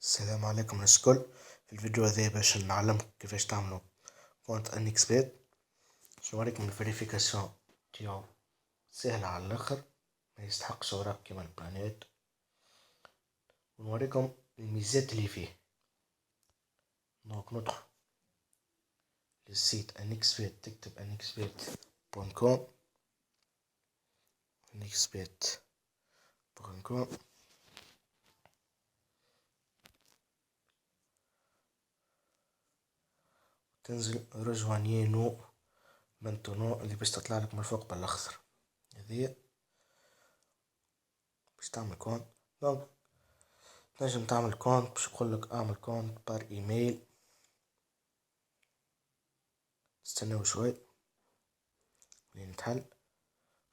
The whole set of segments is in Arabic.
السلام عليكم الناس الكل. في الفيديو هذا باش نعلمكم كيفاش تعملوا كونت انكس بيت. باش نوريكم الفيريفيكاسيون تاعو سهلة على الاخر، ما يستحقش اوراق كيما البلانيت، ونوريكم الميزات اللي فيه. دونك ندخل للسيت انكس بيت، تكتب انكس بيت بوان كوم، انكس بيت بوان كوم. تنزل رجوانيي نو منتونو اللي باش تطلع لك من الفوق بالاخضر، هذه باش تعمل كونت. دونك تنجم تعمل كونت، باش يقولك اعمل كونت بار ايميل، تستناو شوي لين يتحل.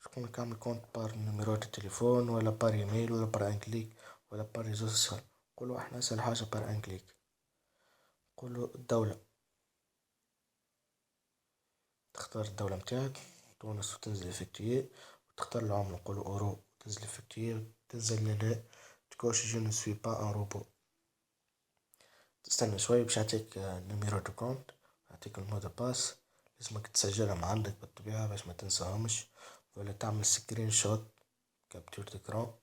شكون اعمل كونت بار نيميرو دو تليفون ولا بار ايميل ولا بار انكليك ولا بار ريزو سوسيال. نقولو احنا اسهل حاجة بار انكليك. نقولو الدولة، تختار الدولة متاعك تونس وتنزل افكتيي، وتختار العملة نقولو اورو، تنزل افكتيي، تنزل لنا تكوش جو نو سوي با ان روبو. تستنى شوي باش يعطيك نيميرو دو كونت، يعطيك المو دو باس، لازمك تسجلهم عندك بالطبيعة باش ما تنساهمش، ولا تعمل سكرين شوت كابتور ديكران.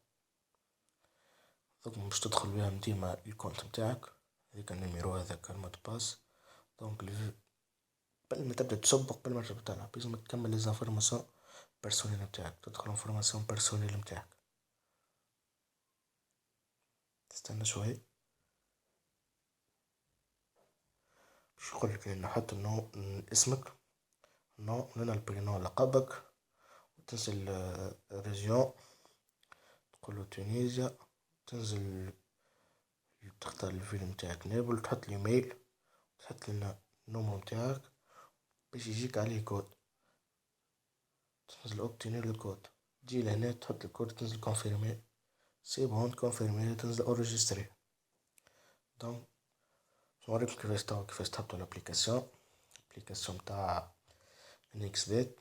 دوك باش تدخل بيهم ديما الكونت متاعك، هذيك النيميرو هذاك المو دو باس. دونك قبل ما تبدا تصب، قبل ما تبدا تلعب، لازم تكمل لي زانفورماسيون بيرسونيل متاعك، تدخل انفورماسيون بيرسونيل متاعك. تستنى شوي باش يقولك نحط النو اسمك، نو لنا البرينو لقبك، وتنزل ريجيون تقولو تونيزيا، تنزل تختار الفيل متاعك نابل، تحط الايميل، تحط لنا النومو متاعك باش يجيك عليه كود، تنزل اوبتينير الكود، تجي لهنا تحط الكود، تنزل كونفيرمي، سي بون كونفيرمي، تنزل اوريجستري. دونك نوريكم كيفاش تهبطو الابليكاسيون متاع انكس بيت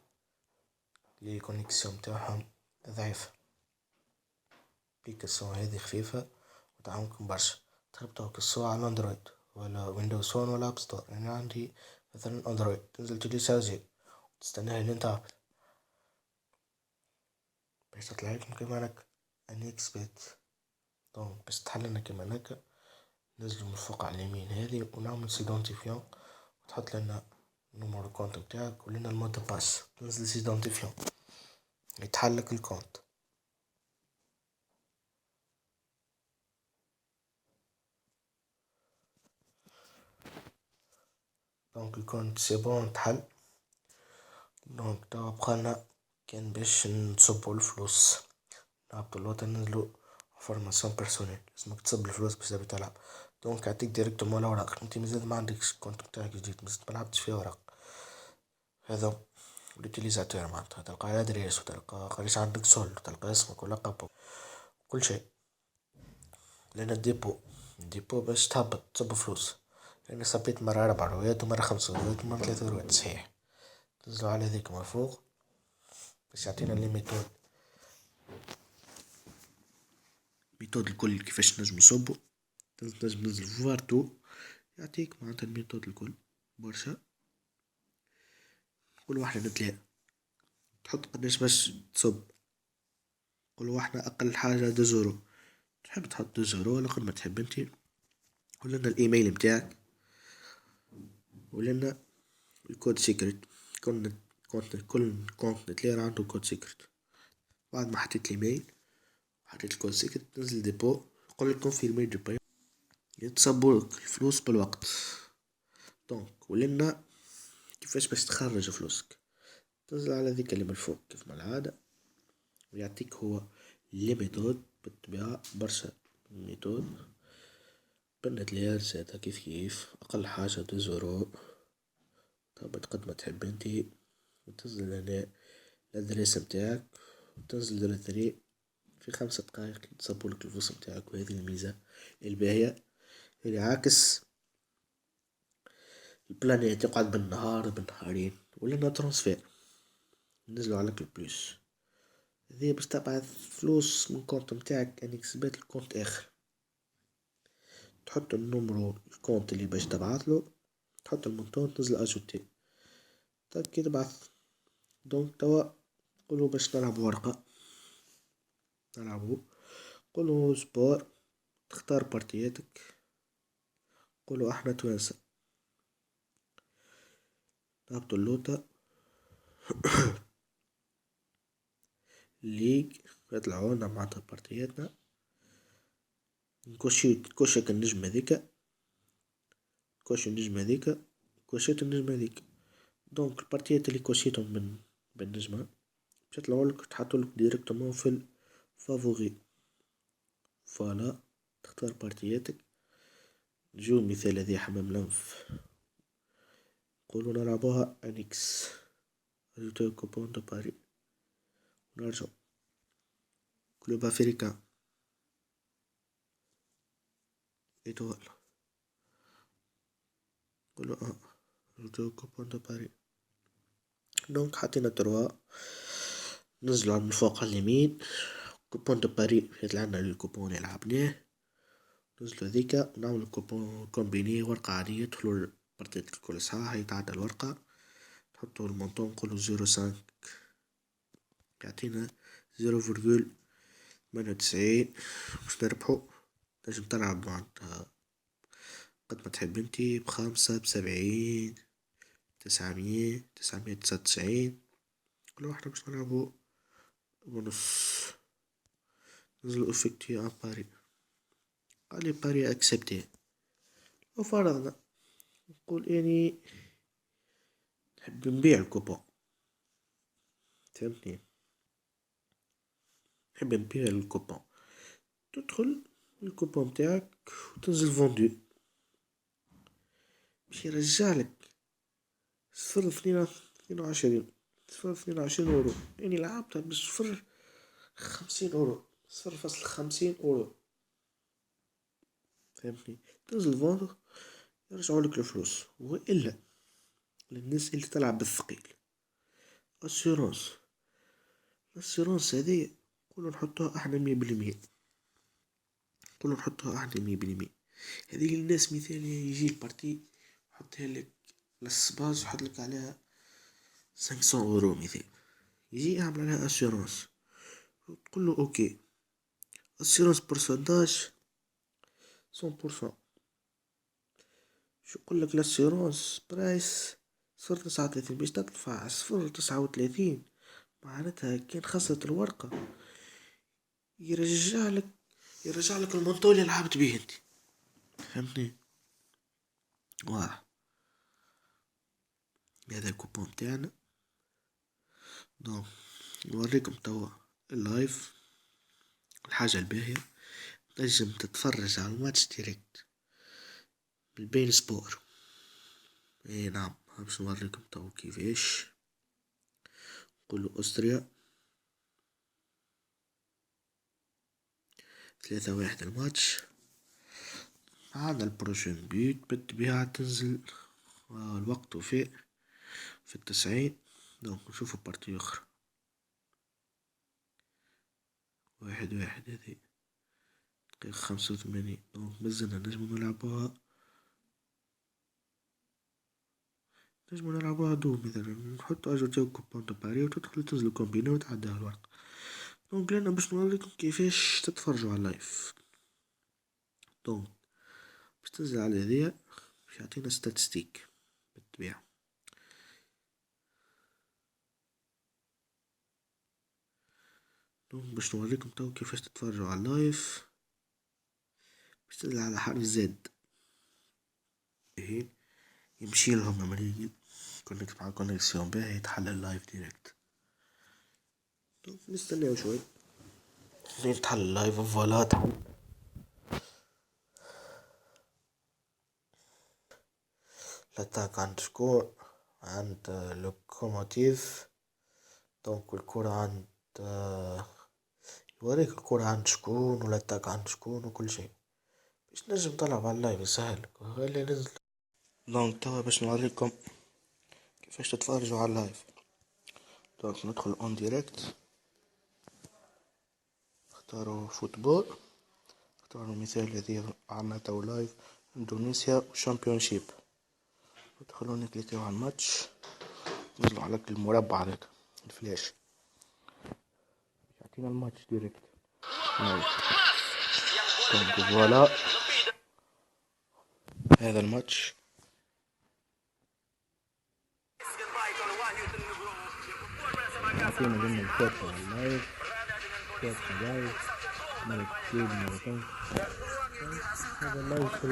لي كونيكسيون متاعهم ضعيفة. الابليكاسيون هذه خفيفة وتعاونكم برشا، تهبطوها كسوا على الاندرويد ولا ويندوز فون ولا اب ستور. انا عندي مثلا اندرويد، تنزل تيليشارجي وتستناها لين تهبط باش تطلع لكم كيما هكا انكس بيت. دونك باش تحللنا كيما هكا، ننزلو من فوق على اليمين هذه ونعمل سيدونتيفيون، وتحط لنا نوميرو كونت متاعك ولنا المود دو باس، تنزل سيدونتيفيون يتحلك الكونت. دونك الكونت سي بون تحل. دونك توا بقالنا كان باش نصبو الفلوس، نهبطو اللوطا ننزلو انفورماسيون بيرسونيل، لازمك تصب الفلوس باش تبي تلعب. دونك يعطيك ديريكتومون الأوراق، انت مازال ما عندكش كونت متاعك جديد، مازال ملعبتش فيه أوراق. هذا اليوتيليزاتور معناتها تلقى الادريس، وتلقى قداش عندك سول، وتلقى اسمك ولقبك كل شيء. لأن الديبو باش تهبط تصب فلوس، لأن صبيت مرة 4 روات ومرة 5 روات ومرة 3 روات صحيح. تنزلو على هذيك من فوق باش يعطينا لي ميثود الكل كيفاش نجم نصبو. تنجم تنزل فوارتو، يعطيك معناتها الميثود الكل برشا. كل واحدة نتلاقى تحط قداش باش تصب، كل واحدة أقل حاجة 2 زورو، تحب تحط 2 زورو ولا قد ما تحب انتي. ولنا الإيميل متاعك، ولنا الكود سيكريت، كل كونت نتلاقى عنده كود سيكريت. بعد ما حطيت الإيميل حطيت الكود سيكريت، تنزل ديبو، يقولك كونفيرمي دو باي، يتصبولك الفلوس بالوقت. دونك ولنا كيفاش باش تخرج فلوسك، تنزل على ذيك اللي من الفوق كيف ما العادة، ويعطيك هو لي ميثود بالطبيعة برشا ميثود. بالنتلاقى زادا كيف أقل حاجة 2 زورو، تهبط قد ما تحب انتي، وتنزل هنا الأدريس متاعك، وتنزل ديريكتري في 5 دقايق تصبولك الفلوس متاعك. وهذه الميزة الباهية اللي عكس البلانيت يقعد بالنهار بالنهارين، ولنا ترانسفير نزلو عليك البلوس. هذه باش تبعث فلوس من كونت متاعك انكس بيت لكونت اخر. تحط النمرو الكونت اللي باش تبعثله، تحط المونطون، تنزل اجوتي، كي تبعث. دونك توا نقولو باش نلعبو ورقة، نقولو سبور، تختار بارتياتك، نقولو احنا توانسة، نهبطو اللوطة ليج، يطلعولنا معناتها بارتياتنا، نكوشيك النجم هذيكا، كوشي النجم هذيكا، كوشيت النجم هذيكا. دونك البارتيات اللي كوشيتهم من بالنجمة باش يطلعولك، تحطولك ديريكتومون في الفافوغي. فوالا تختار بارتياتك. نجيو مثال هذي حمام الأنف، نقولو نلعبوها انيكس، اجوتي كوبون دو باري، ونرجعو كلوب افريكان ايتوال، نقولو اجوتي كوبون دو باري. دونك حطينا تروا، ننزلو من فوق على اليمين، كوبون دو باري يطلعلنا الكوبون اللي لعبناه، ننزلو هذيكا ونعملو كوبون كومبيني، ورقة عادية تدخلو البارتيات الكل صح، يتعدى الورقة، نحطو المونطون نقولو 0.5، يعطينا 0.98. باش نربحو تنجم تلعب معناتها قد ما تحب انتي، ب5، ب70، 900، 999. كل واحدة باش نلعبو بنص. ننزلو افكتي ان باري، قالي باري اكسبتي، وفرضنا نقول اني نحب نبيع الكوبون، فهمتني، نحب نبيع الكوبون، تدخل الكوبون متاعك وتنزل فوندو، باش يرجعلك 0.22، 0.22€، يعني لعبتها بصفر 50€، 0.50€، فهمتني، تنزل فوندو يرجعولك الفلوس. وإلا للناس اللي تلعب بالثقيل، اسيرونس، الاسيرونس هذي نقولو نحطوها احنا 100%، نقولو نحطوها احنا 100%. هذه للناس مثال يجي البارتي يحطها لك للسباز، يحط لك عليها 500€ مثال، يجي يعمل عليها اسيرونس، تقول له اوكي اسيرونس بورسنتاج 100%. شو يقول لك الاسيرونس برايس 0.39، باش تدفع 0.39 معناتها كان خسرت الورقة يرجع لك المونطو اللي لعبت بيه انت، فهمتني. واضح. هذا الكوبون تاعنا. دونك نوريكم توا اللايف. الحاجة الباهية تنجم تتفرج على الماتش ديريكت بالبين سبور. اي نعم، باش نوريكم توا كيفاش. نقولو أستريا 3-1 الماتش. عندنا البروشين بيت بالطبيعة تنزل الوقت وفاء في 90. دونك نشوفو بارتي أخرى 1-1 هذي دقيقة 85. دونك مازلنا نجمو نلعبوها دوم، مثلا نحطو اجوتي كوبون دو باري وتدخل تنزلو كومبيني وتعديها الورق. دونك لأنا باش نوريكم كيفاش تتفرجوا على اللايف. دونك باش تنزل على هذيا باش يعطينا ستاتستيك بالطبيعة. دونك باش نوريكم تو كيفاش تتفرجوا على اللايف. باش تنزل على حرف زد، اهي يمشي لهم عمليا كونكت مع كونيكسيون باهي يتحل اللايف ديريكت. دونك نستناو شوي لين تحل اللايف. فوالا تحل. الاتاك عند شكون؟ عند لوكوموتيف. دونك الكرة عند يوريك الكرة عند شكون والاتاك عند شكون وكل شيء، باش نجم تلعب على اللايف يسهلك اللي نزل. دونك توا باش نوريكم كيفاش تتفرجوا على اللايف. دونك ندخل اون ديريكت، اختاروا فوتبول، اختاروا مثال الذي عنا تو لايف اندونيسيا وشامبيونشيب. ادخلوا نكليكيو على الماتش، نزلوا على المربع هذاك الفلاش يعطينا الماتش ديريكت. دونك فوالا هذا الماتش. عطينا ضمن الكوتش على اللايف، كوتش لايف ملك كتير مرتين. هذا اللايف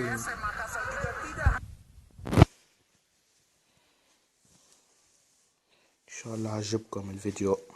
ان شاء الله عجبكم الفيديو.